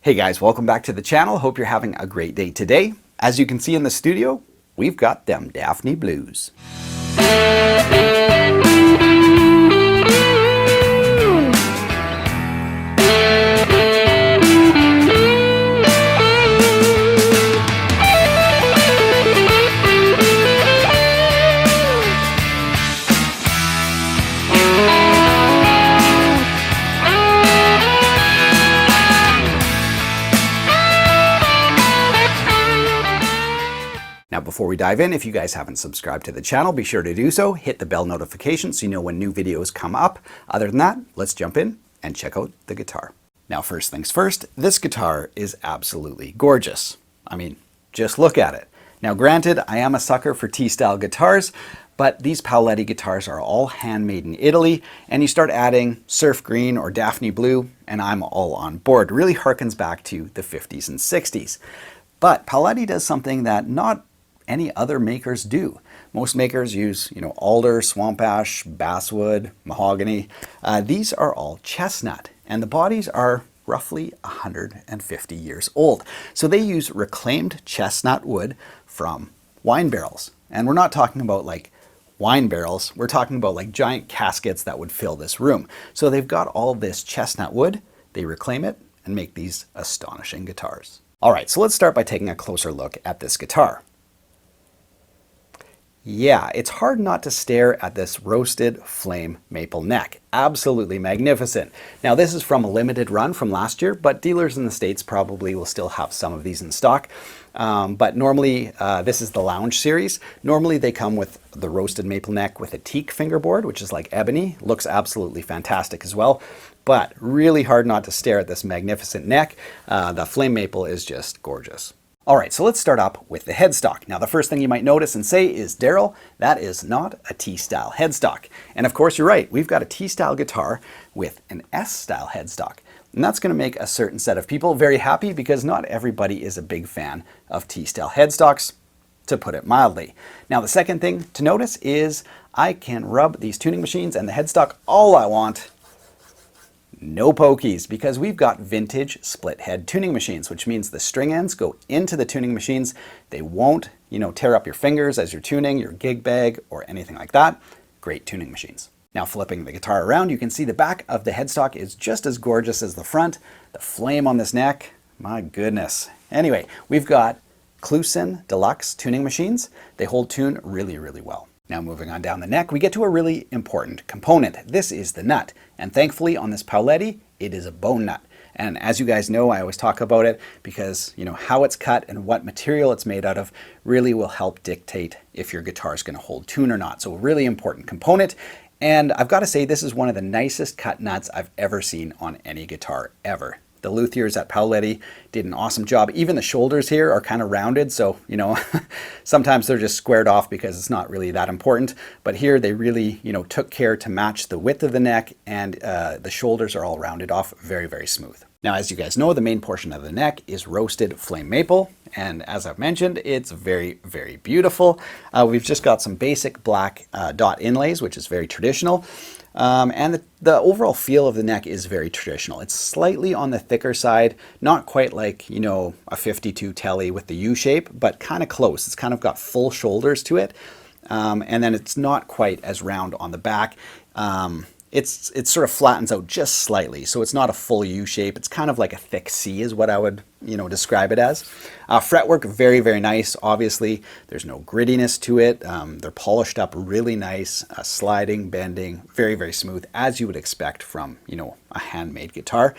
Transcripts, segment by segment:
Hey guys, welcome back to the channel. Hope you're having a great day today. As you can see in the studio, we've got them Daphne Blues. Now before we dive in, if you guys haven't subscribed to the channel, be sure to do so. Hit the bell notification so you know when new videos come up. Other than that, let's jump in and check out the guitar. Now first things first, this guitar is absolutely gorgeous. I mean, just look at it. Now granted, I am a sucker for T-style guitars, but these Paoletti guitars are all handmade in Italy, and you start adding surf green or Daphne blue, and I'm all on board. It really harkens back to the 50s and 60s. But Paoletti does something that not any other makers do. Most makers use, alder, swamp ash, basswood, mahogany. These are all chestnut, and the bodies are roughly 150 years old. So they use reclaimed chestnut wood from wine barrels. And we're not talking about like wine barrels, we're talking about like giant caskets that would fill this room. So they've got all this chestnut wood, they reclaim it and make these astonishing guitars. All right, so let's start by taking a closer look at this guitar. Yeah, it's hard not to stare at this roasted flame maple neck. Absolutely magnificent. Now this is from a limited run from last year, but dealers in the States probably will still have some of these in stock. But normally, this is the Lounge series. Normally they come with the roasted maple neck with a teak fingerboard, which is like ebony. Looks absolutely fantastic as well. But really hard not to stare at this magnificent neck. The flame maple is just gorgeous. All right, so let's start up with the headstock. Now, the first thing you might notice and say is, Darrell, that is not a T-style headstock. And of course, you're right. We've got a T-style guitar with an S-style headstock. And that's going to make a certain set of people very happy because not everybody is a big fan of T-style headstocks, to put it mildly. Now, the second thing to notice is I can rub these tuning machines and the headstock all I want. No pokies, because we've got vintage split head tuning machines, which means the string ends go into the tuning machines. They won't, tear up your fingers as you're tuning your gig bag or anything like that. Great tuning machines. Now flipping the guitar around, you can see the back of the headstock is just as gorgeous as the front. The flame on this neck, my goodness. Anyway, we've got Kluson Deluxe tuning machines. They hold tune really, really well. Now moving on down the neck, we get to a really important component. This is the nut. And thankfully on this Paoletti, it is a bone nut. And as you guys know, I always talk about it because how it's cut and what material it's made out of really will help dictate if your guitar is going to hold tune or not. So a really important component. And I've got to say, this is one of the nicest cut nuts I've ever seen on any guitar ever. The luthiers at Paoletti did an awesome job. Even the shoulders here are kind of rounded, so sometimes they're just squared off because it's not really that important. But here they really took care to match the width of the neck, and the shoulders are all rounded off very, very smooth. Now, as you guys know, the main portion of the neck is roasted flame maple, and as I've mentioned, it's very, very beautiful. We've just got some basic black dot inlays, which is very traditional. And the overall feel of the neck is very traditional. It's slightly on the thicker side, not quite like, a 52 Telly with the U shape, but kind of close. It's kind of got full shoulders to it. And then it's not quite as round on the back. It sort of flattens out just slightly, so it's not a full U shape. It's kind of like a thick C is what I would, describe it as. Fretwork, very, very nice. Obviously, there's no grittiness to it. They're polished up really nice, sliding, bending, very, very smooth, as you would expect from, a handmade guitar.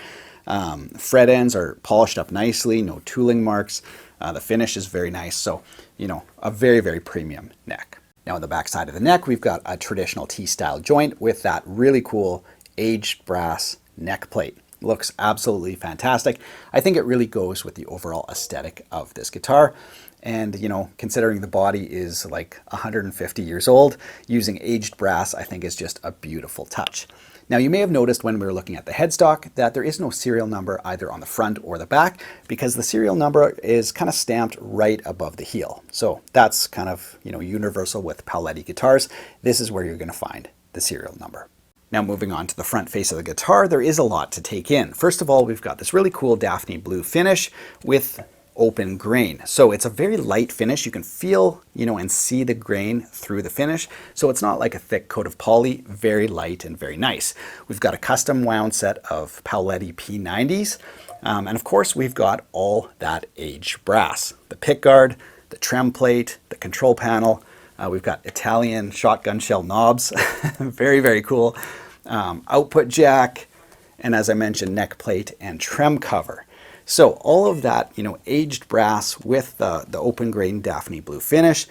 Fret ends are polished up nicely, no tooling marks. The finish is very nice, so, a very, very premium neck. Now on the back side of the neck, we've got a traditional T-style joint with that really cool aged brass neck plate. Looks absolutely fantastic. I think it really goes with the overall aesthetic of this guitar. And, considering the body is like 150 years old, using aged brass, I think is just a beautiful touch. Now you may have noticed when we were looking at the headstock that there is no serial number either on the front or the back because the serial number is kind of stamped right above the heel. So that's kind of, universal with Paoletti guitars. This is where you're going to find the serial number. Now moving on to the front face of the guitar, there is a lot to take in. First of all, we've got this really cool Daphne blue finish with open grain. So it's a very light finish. You can feel, and see the grain through the finish. So it's not like a thick coat of poly, very light and very nice. We've got a custom wound set of Paoletti P90s. And of course, we've got all that aged brass, the pickguard, the trem plate, the control panel. We've got Italian shotgun shell knobs, very, very cool. Output jack, and as I mentioned, neck plate and trem cover. So all of that, aged brass with the open grain Daphne blue finish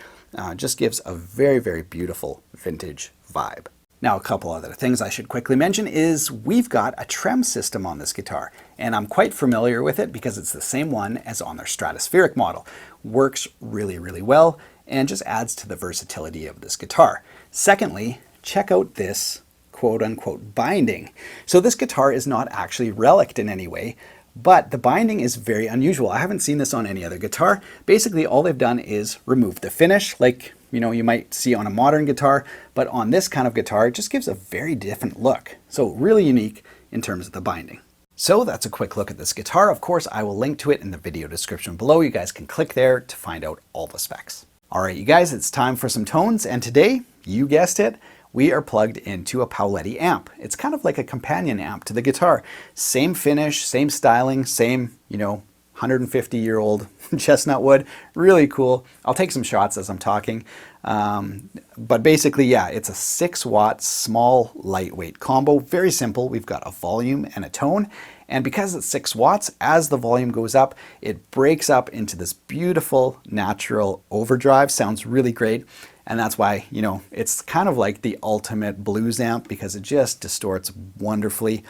just gives a very, very beautiful vintage vibe. Now, a couple other things I should quickly mention is we've got a trem system on this guitar, and I'm quite familiar with it because it's the same one as on their stratospheric model. Works really, really well and just adds to the versatility of this guitar. Secondly, check out this quote-unquote binding. So this guitar is not actually relict in any way, but the binding is very unusual. I haven't seen this on any other guitar. Basically, all they've done is remove the finish, like you might see on a modern guitar, but on this kind of guitar, it just gives a very different look. So really unique in terms of the binding. So that's a quick look at this guitar. Of course, I will link to it in the video description below. You guys can click there to find out all the specs. All right, you guys, it's time for some tones, and today, you guessed it, we are plugged into a Paoletti amp. It's kind of like a companion amp to the guitar. Same finish, same styling, same, 150-year-old chestnut wood. Really cool. I'll take some shots as I'm talking. But basically, yeah, it's a 6-watt, small, lightweight combo. Very simple. We've got a volume and a tone. And because it's 6 watts, as the volume goes up, it breaks up into this beautiful, natural overdrive. Sounds really great. And that's why, it's kind of like the ultimate blues amp because it just distorts wonderfully.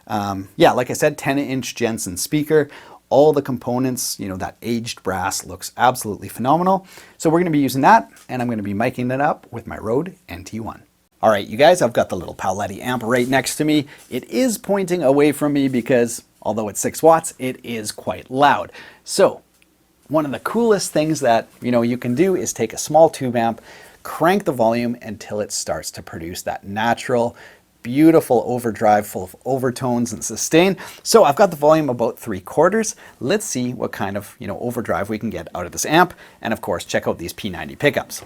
Yeah, like I said, 10-inch Jensen speaker. All the components, that aged brass looks absolutely phenomenal. So we're going to be using that, and I'm going to be miking it up with my Rode NT1. All right, you guys, I've got the little Paoletti amp right next to me. It is pointing away from me because, although it's 6 watts, it is quite loud. So one of the coolest things that you can do is take a small tube amp, crank the volume until it starts to produce that natural, beautiful overdrive full of overtones and sustain. So I've got the volume about 3/4. Let's see what kind of overdrive we can get out of this amp. And of course, check out these P90 pickups.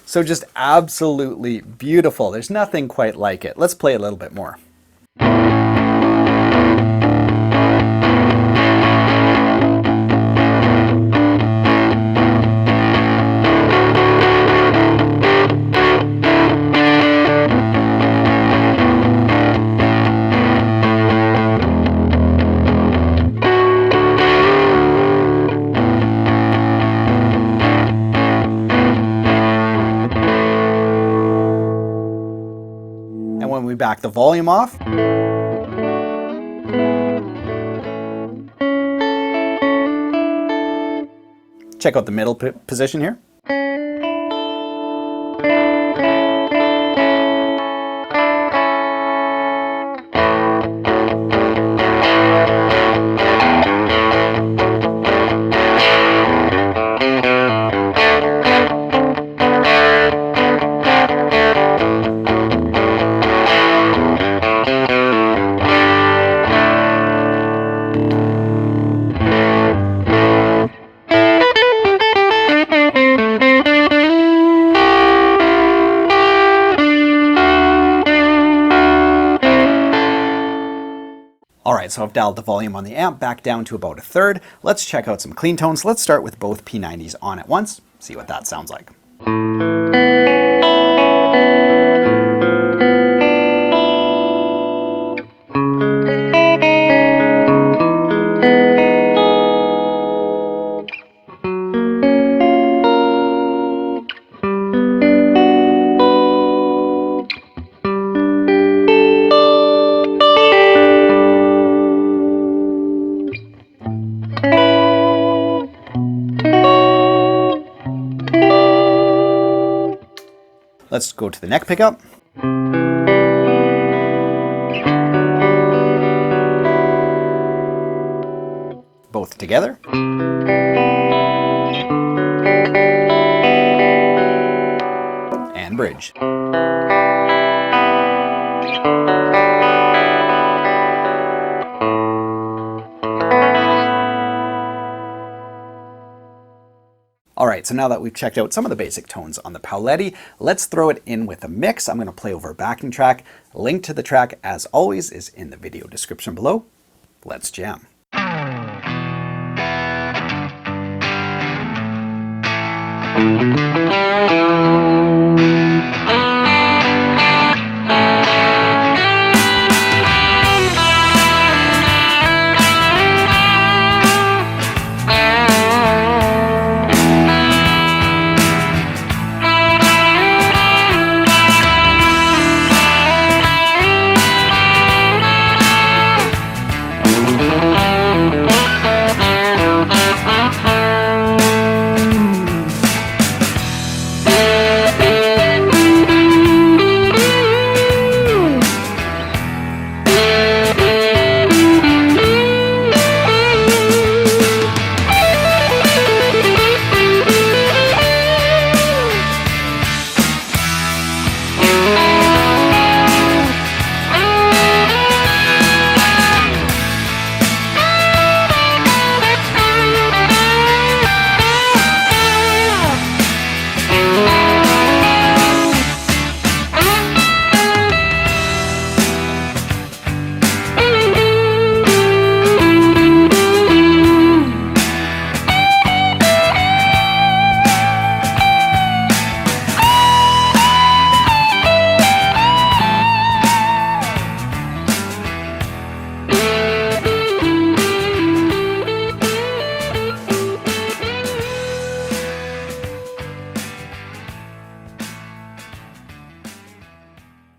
So just absolutely beautiful. There's nothing quite like it. Let's play a little bit more. And when we back the volume off, check out the middle position here. All right, so I've dialed the volume on the amp back down to about 1/3. Let's check out some clean tones. Let's start with both P90s on at once, see what that sounds like. Let's go to the neck pickup. Both together. And bridge. All right, so now that we've checked out some of the basic tones on the Paoletti, let's throw it in with a mix. I'm going to play over a backing track. Link to the track, as always, is in the video description below. Let's jam.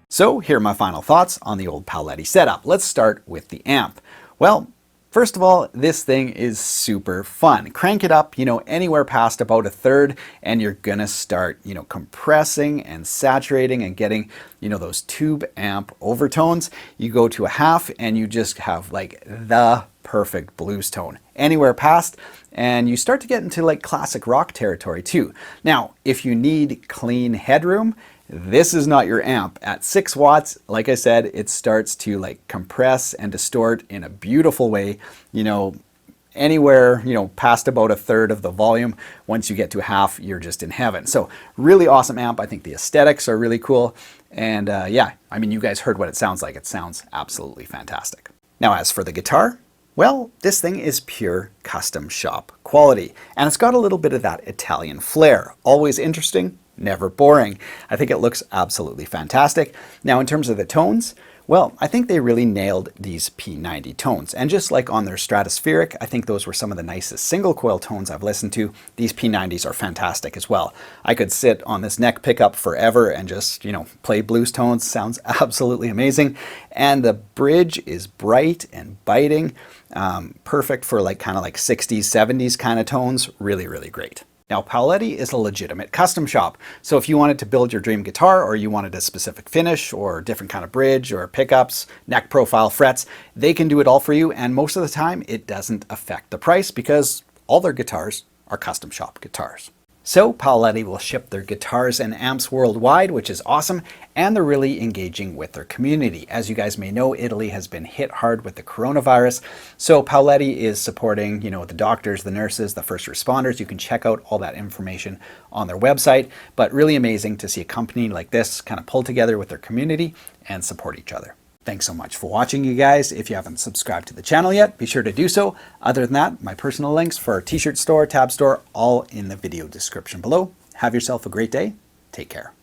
So here are my final thoughts on the old Paoletti setup. Let's start with the amp. Well, first of all, this thing is super fun. Crank it up, anywhere past about a third, and you're gonna start, compressing and saturating and getting, those tube amp overtones. You go to a half and you just have like the perfect blues tone. Anywhere past, and you start to get into like classic rock territory too. Now, if you need clean headroom, this is not your amp. At 6 watts, like I said, it starts to like compress and distort in a beautiful way, anywhere, past about a third of the volume. Once you get to half, you're just in heaven. So really awesome amp. I think the aesthetics are really cool. And yeah, I mean, you guys heard what it sounds like. It sounds absolutely fantastic. Now, as for the guitar, well, this thing is pure custom shop quality. And it's got a little bit of that Italian flair. Always interesting, never boring. I think it looks absolutely fantastic. Now, in terms of the tones, well, I think they really nailed these P90 tones. And just like on their Stratospheric, I think those were some of the nicest single coil tones I've listened to. These P90s are fantastic as well. I could sit on this neck pickup forever and just, play blues tones. Sounds absolutely amazing. And the bridge is bright and biting. Perfect for kind of 60s, 70s kind of tones. Really, really great. Now, Paoletti is a legitimate custom shop, so if you wanted to build your dream guitar, or you wanted a specific finish, or different kind of bridge, or pickups, neck profile, frets, they can do it all for you, and most of the time, it doesn't affect the price because all their guitars are custom shop guitars. So Paoletti will ship their guitars and amps worldwide, which is awesome, and they're really engaging with their community. As you guys may know, Italy has been hit hard with the coronavirus, so Paoletti is supporting, the doctors, the nurses, the first responders. You can check out all that information on their website, but really amazing to see a company like this kind of pull together with their community and support each other. Thanks so much for watching, you guys. If you haven't subscribed to the channel yet, be sure to do so. Other than that, my personal links for our t-shirt store, tab store, all in the video description below. Have yourself a great day. Take care.